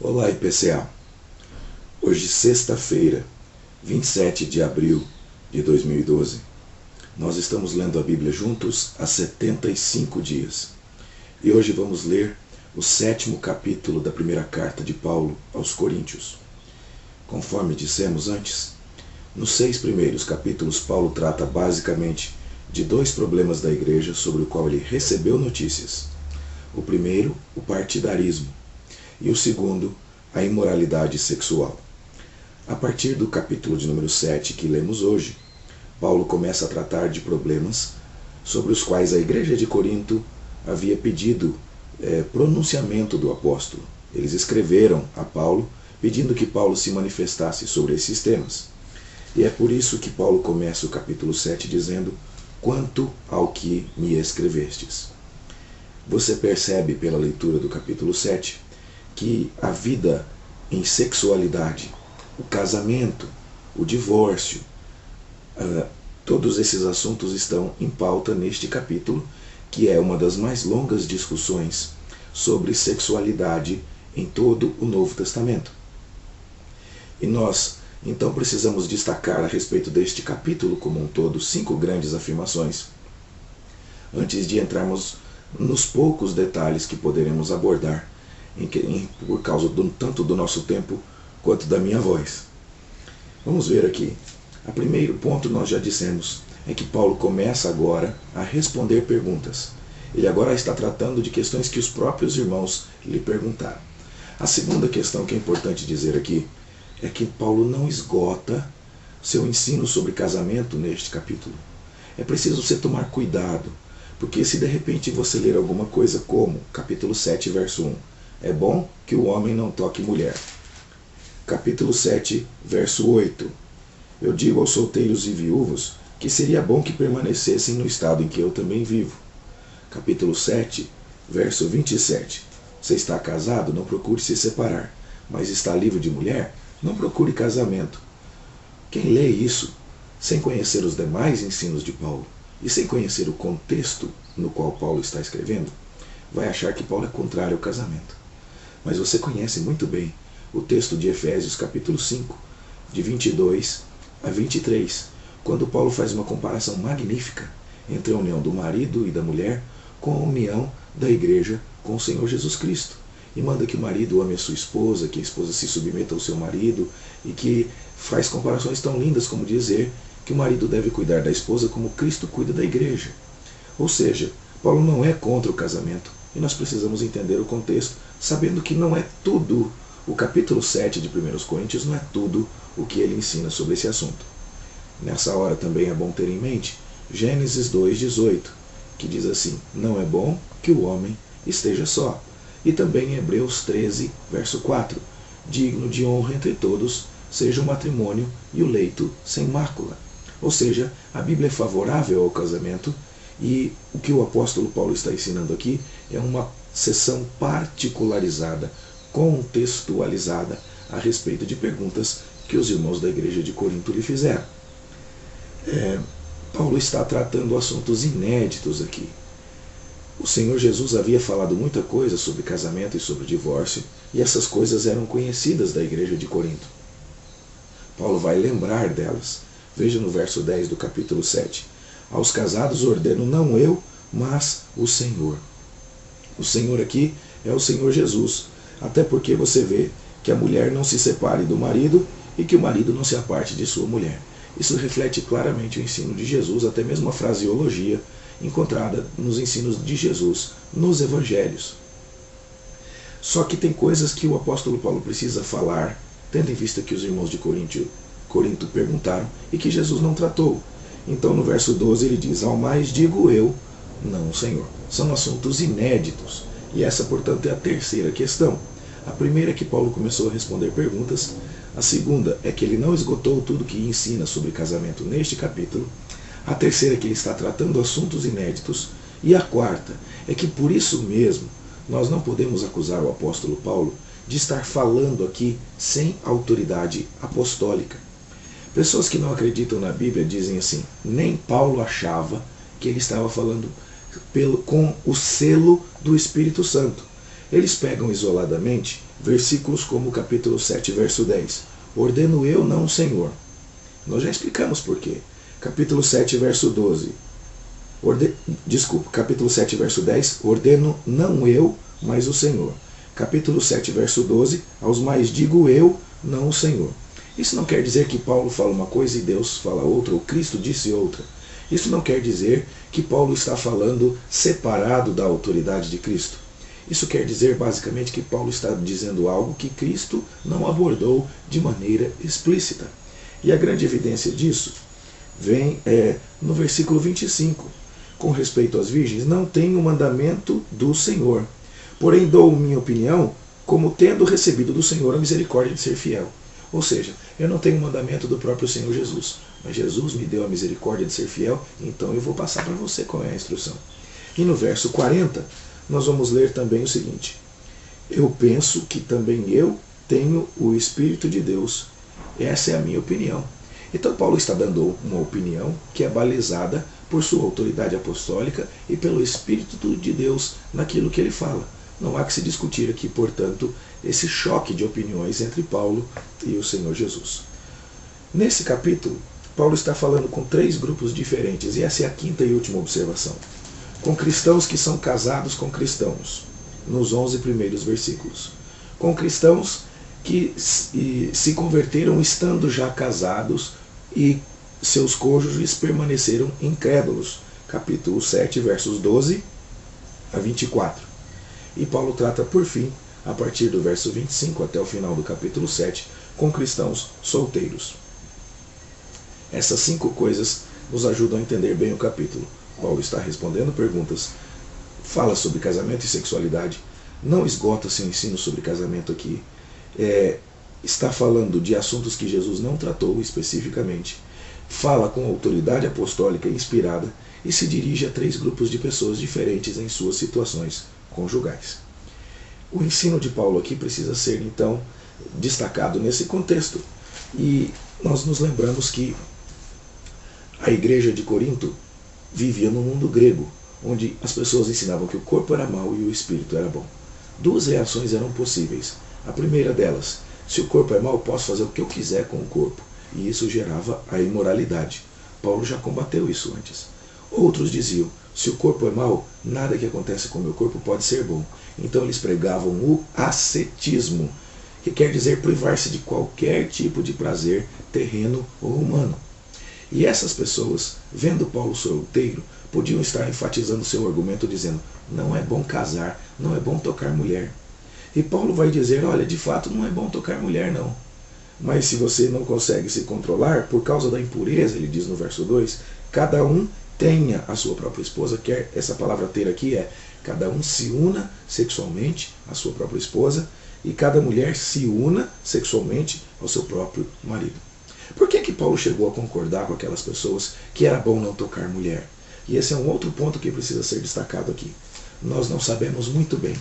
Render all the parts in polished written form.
Olá, IPCA. Hoje, sexta-feira, 27 de abril de 2012, nós estamos lendo a Bíblia juntos há 75 dias. E hoje vamos ler o 7º capítulo da primeira carta de Paulo aos Coríntios. Conforme dissemos antes, nos 6 primeiros capítulos, Paulo trata basicamente de 2 problemas da igreja sobre o qual ele recebeu notícias. O primeiro, o partidarismo, e o segundo, a imoralidade sexual. A partir do capítulo de número 7 que lemos hoje, Paulo começa a tratar de problemas sobre os quais a igreja de Corinto havia pedido pronunciamento do apóstolo. Eles escreveram a Paulo pedindo que Paulo se manifestasse sobre esses temas. E é por isso que Paulo começa o capítulo 7 dizendo: quanto ao que me escrevestes. Você percebe pela leitura do capítulo 7 que a vida em sexualidade, o casamento, o divórcio, todos esses assuntos estão em pauta neste capítulo, que é uma das mais longas discussões sobre sexualidade em todo o Novo Testamento. E nós, então, precisamos destacar a respeito deste capítulo como um todo 5 grandes afirmações, antes de entrarmos nos poucos detalhes que poderemos abordar, por causa tanto do nosso tempo quanto da minha voz. Vamos ver aqui. O primeiro ponto, nós já dissemos, é que Paulo começa agora a responder perguntas. Ele agora está tratando de questões que os próprios irmãos lhe perguntaram. A segunda questão que é importante dizer aqui é que Paulo não esgota seu ensino sobre casamento neste capítulo. É preciso você tomar cuidado, porque se de repente você ler alguma coisa como capítulo 7, verso 1, é bom que o homem não toque mulher. Capítulo 7, verso 8, eu digo aos solteiros e viúvos que seria bom que permanecessem no estado em que eu também vivo. Capítulo 7, verso 27, você está casado, não procure se separar, mas está livre de mulher, não procure casamento. Quem lê isso, sem conhecer os demais ensinos de Paulo, e sem conhecer o contexto no qual Paulo está escrevendo, vai achar que Paulo é contrário ao casamento. Mas você conhece muito bem o texto de Efésios capítulo 5, de 22 a 23, quando Paulo faz uma comparação magnífica entre a união do marido e da mulher com a união da igreja com o Senhor Jesus Cristo. E manda que o marido ame a sua esposa, que a esposa se submeta ao seu marido, e que faz comparações tão lindas como dizer que o marido deve cuidar da esposa como Cristo cuida da igreja. Ou seja, Paulo não é contra o casamento, e nós precisamos entender o contexto, sabendo que não é tudo, o capítulo 7 de 1 Coríntios não é tudo o que ele ensina sobre esse assunto. Nessa hora também é bom ter em mente Gênesis 2,18, que diz assim: não é bom que o homem esteja só. E também em Hebreus 13, verso 4, digno de honra entre todos seja o matrimônio e o leito sem mácula. Ou seja, a Bíblia é favorável ao casamento, e o que o apóstolo Paulo está ensinando aqui é uma sessão particularizada, contextualizada a respeito de perguntas que os irmãos da igreja de Corinto lhe fizeram. Paulo está tratando assuntos inéditos aqui. O Senhor Jesus havia falado muita coisa sobre casamento e sobre divórcio, e essas coisas eram conhecidas da igreja de Corinto. Paulo vai lembrar delas. Veja no verso 10 do capítulo 7. Aos casados ordeno não eu, mas o Senhor. O Senhor aqui é o Senhor Jesus, até porque você vê que a mulher não se separe do marido e que o marido não se aparte de sua mulher. Isso reflete claramente o ensino de Jesus, até mesmo a fraseologia encontrada nos ensinos de Jesus, nos evangelhos. Só que tem coisas que o apóstolo Paulo precisa falar, tendo em vista que os irmãos de Corinto perguntaram e que Jesus não tratou. Então no verso 12 ele diz: ao mais digo eu, não o Senhor. São assuntos inéditos, e essa, portanto, é a terceira questão. A primeira é que Paulo começou a responder perguntas, a segunda é que ele não esgotou tudo que ensina sobre casamento neste capítulo, a terceira é que ele está tratando assuntos inéditos, e a quarta é que por isso mesmo nós não podemos acusar o apóstolo Paulo de estar falando aqui sem autoridade apostólica. Pessoas que não acreditam na Bíblia dizem assim: nem Paulo achava que ele estava falando com o selo do Espírito Santo. Eles pegam isoladamente versículos como o capítulo 7, verso 10. Ordeno eu, não o Senhor. Nós já explicamos por quê. Capítulo 7, verso 12. Capítulo 7, verso 10. Ordeno não eu, mas o Senhor. Capítulo 7, verso 12. Aos mais digo eu, não o Senhor. Isso não quer dizer que Paulo fala uma coisa e Deus fala outra, ou Cristo disse outra. Isso não quer dizer que Paulo está falando separado da autoridade de Cristo. Isso quer dizer basicamente que Paulo está dizendo algo que Cristo não abordou de maneira explícita. E a grande evidência disso vem no versículo 25. Com respeito às virgens, não tenho mandamento do Senhor, porém dou minha opinião como tendo recebido do Senhor a misericórdia de ser fiel. Ou seja, eu não tenho mandamento do próprio Senhor Jesus, mas Jesus me deu a misericórdia de ser fiel, então eu vou passar para você qual é a instrução. E no verso 40, nós vamos ler também o seguinte: eu penso que também eu tenho o Espírito de Deus. Essa é a minha opinião. Então Paulo está dando uma opinião que é balizada por sua autoridade apostólica e pelo Espírito de Deus naquilo que ele fala. Não há que se discutir aqui, portanto, esse choque de opiniões entre Paulo e o Senhor Jesus. Nesse capítulo, Paulo está falando com 3 grupos diferentes, e essa é a quinta e última observação. Com cristãos que são casados com cristãos, nos 11 primeiros versículos. Com cristãos que se converteram estando já casados e seus cônjuges permaneceram incrédulos. Capítulo 7, versos 12 a 24. E Paulo trata, por fim, a partir do verso 25 até o final do capítulo 7, com cristãos solteiros. Essas 5 coisas nos ajudam a entender bem o capítulo. Paulo está respondendo perguntas, fala sobre casamento e sexualidade, não esgota seu ensino sobre casamento aqui, está falando de assuntos que Jesus não tratou especificamente, fala com autoridade apostólica inspirada e se dirige a 3 grupos de pessoas diferentes em suas situações conjugais. O ensino de Paulo aqui precisa ser, então, destacado nesse contexto. E nós nos lembramos que a igreja de Corinto vivia no mundo grego, onde as pessoas ensinavam que o corpo era mau e o espírito era bom. 2 reações eram possíveis. A primeira delas: se o corpo é mau, posso fazer o que eu quiser com o corpo. E isso gerava a imoralidade. Paulo já combateu isso antes. Outros diziam: se o corpo é mau, nada que acontece com o meu corpo pode ser bom. Então eles pregavam o ascetismo, que quer dizer privar-se de qualquer tipo de prazer terreno ou humano. E essas pessoas, vendo Paulo solteiro, podiam estar enfatizando seu argumento dizendo: não é bom casar, não é bom tocar mulher. E Paulo vai dizer: olha, de fato não é bom tocar mulher não. Mas se você não consegue se controlar por causa da impureza, ele diz no verso 2, cada um tenha a sua própria esposa, que essa palavra ter aqui é cada um se una sexualmente à sua própria esposa e cada mulher se una sexualmente ao seu próprio marido. Por que Paulo chegou a concordar com aquelas pessoas que era bom não tocar mulher? E esse é um outro ponto que precisa ser destacado aqui. Nós não sabemos muito bem,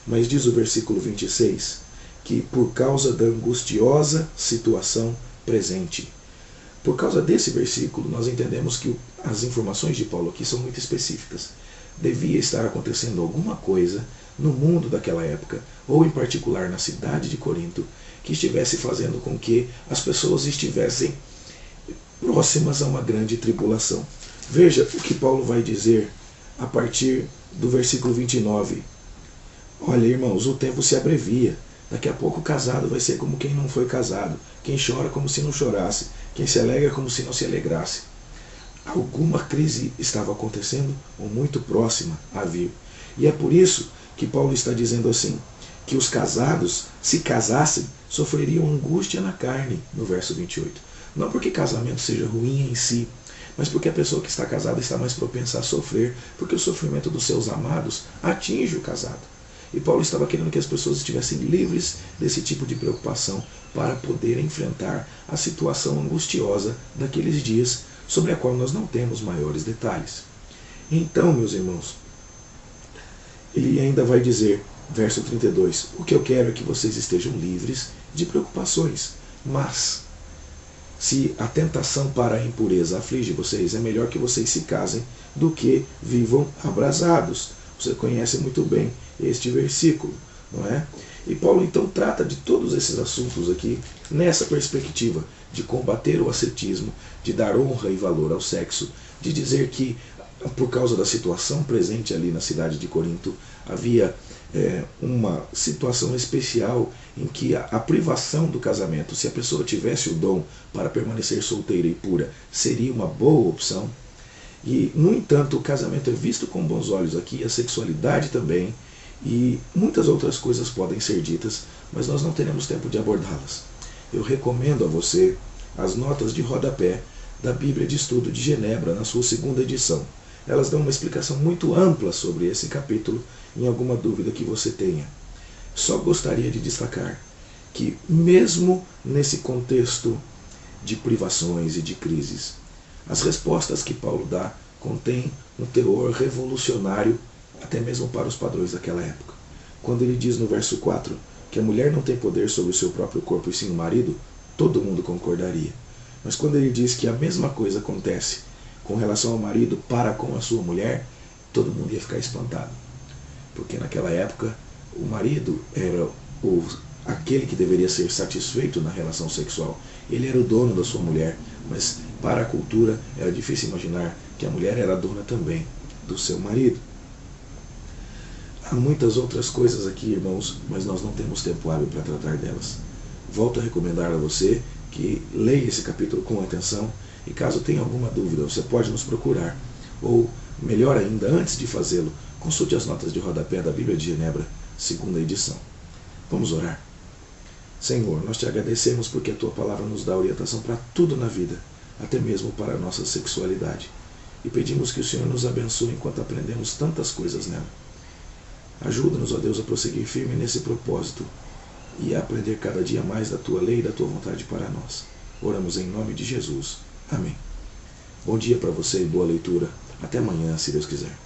mas diz o versículo 26 que por causa da angustiosa situação presente. Por causa desse versículo, nós entendemos que as informações de Paulo aqui são muito específicas. Devia estar acontecendo alguma coisa no mundo daquela época, ou em particular na cidade de Corinto, que estivesse fazendo com que as pessoas estivessem próximas a uma grande tribulação. Veja o que Paulo vai dizer a partir do versículo 29. Olha, irmãos, o tempo se abrevia. Daqui a pouco o casado vai ser como quem não foi casado, quem chora como se não chorasse, quem se alegra como se não se alegrasse. Alguma crise estava acontecendo, ou muito próxima a vir. E é por isso que Paulo está dizendo assim, que os casados, se casassem, sofreriam angústia na carne, no verso 28. Não porque casamento seja ruim em si, mas porque a pessoa que está casada está mais propensa a sofrer, porque o sofrimento dos seus amados atinge o casado. E Paulo estava querendo que as pessoas estivessem livres desse tipo de preocupação para poder enfrentar a situação angustiosa daqueles dias, sobre a qual nós não temos maiores detalhes. Então, meus irmãos, ele ainda vai dizer, verso 32, o que eu quero é que vocês estejam livres de preocupações, mas se a tentação para a impureza aflige vocês, é melhor que vocês se casem do que vivam abrasados. Você conhece muito bem este versículo. não é? E Paulo então trata de todos esses assuntos aqui nessa perspectiva de combater o ascetismo, de dar honra e valor ao sexo, de dizer que por causa da situação presente ali na cidade de Corinto, havia uma situação especial em que a privação do casamento, se a pessoa tivesse o dom para permanecer solteira e pura, seria uma boa opção. E, no entanto, o casamento é visto com bons olhos aqui, a sexualidade também, e muitas outras coisas podem ser ditas, mas nós não teremos tempo de abordá-las. Eu recomendo a você as notas de rodapé da Bíblia de Estudo de Genebra, na sua segunda edição. Elas dão uma explicação muito ampla sobre esse capítulo, em alguma dúvida que você tenha. Só gostaria de destacar que, mesmo nesse contexto de privações e de crises, as respostas que Paulo dá contêm um teor revolucionário, até mesmo para os padrões daquela época. Quando ele diz no verso 4 que a mulher não tem poder sobre o seu próprio corpo e sim o marido, todo mundo concordaria. Mas quando ele diz que a mesma coisa acontece com relação ao marido para com a sua mulher, todo mundo ia ficar espantado. Porque naquela época o marido era aquele que deveria ser satisfeito na relação sexual. Ele era o dono da sua mulher, mas para a cultura era difícil imaginar que a mulher era dona também do seu marido. Há muitas outras coisas aqui, irmãos, mas nós não temos tempo hábil para tratar delas. Volto a recomendar a você que leia esse capítulo com atenção e caso tenha alguma dúvida, você pode nos procurar. Ou, melhor ainda, antes de fazê-lo, consulte as notas de rodapé da Bíblia de Genebra, segunda edição. Vamos orar. Senhor, nós te agradecemos porque a Tua palavra nos dá orientação para tudo na vida, até mesmo para a nossa sexualidade. E pedimos que o Senhor nos abençoe enquanto aprendemos tantas coisas nela. Ajuda-nos, ó Deus, a prosseguir firme nesse propósito e a aprender cada dia mais da Tua lei e da Tua vontade para nós. Oramos em nome de Jesus. Amém. Bom dia para você e boa leitura. Até amanhã, se Deus quiser.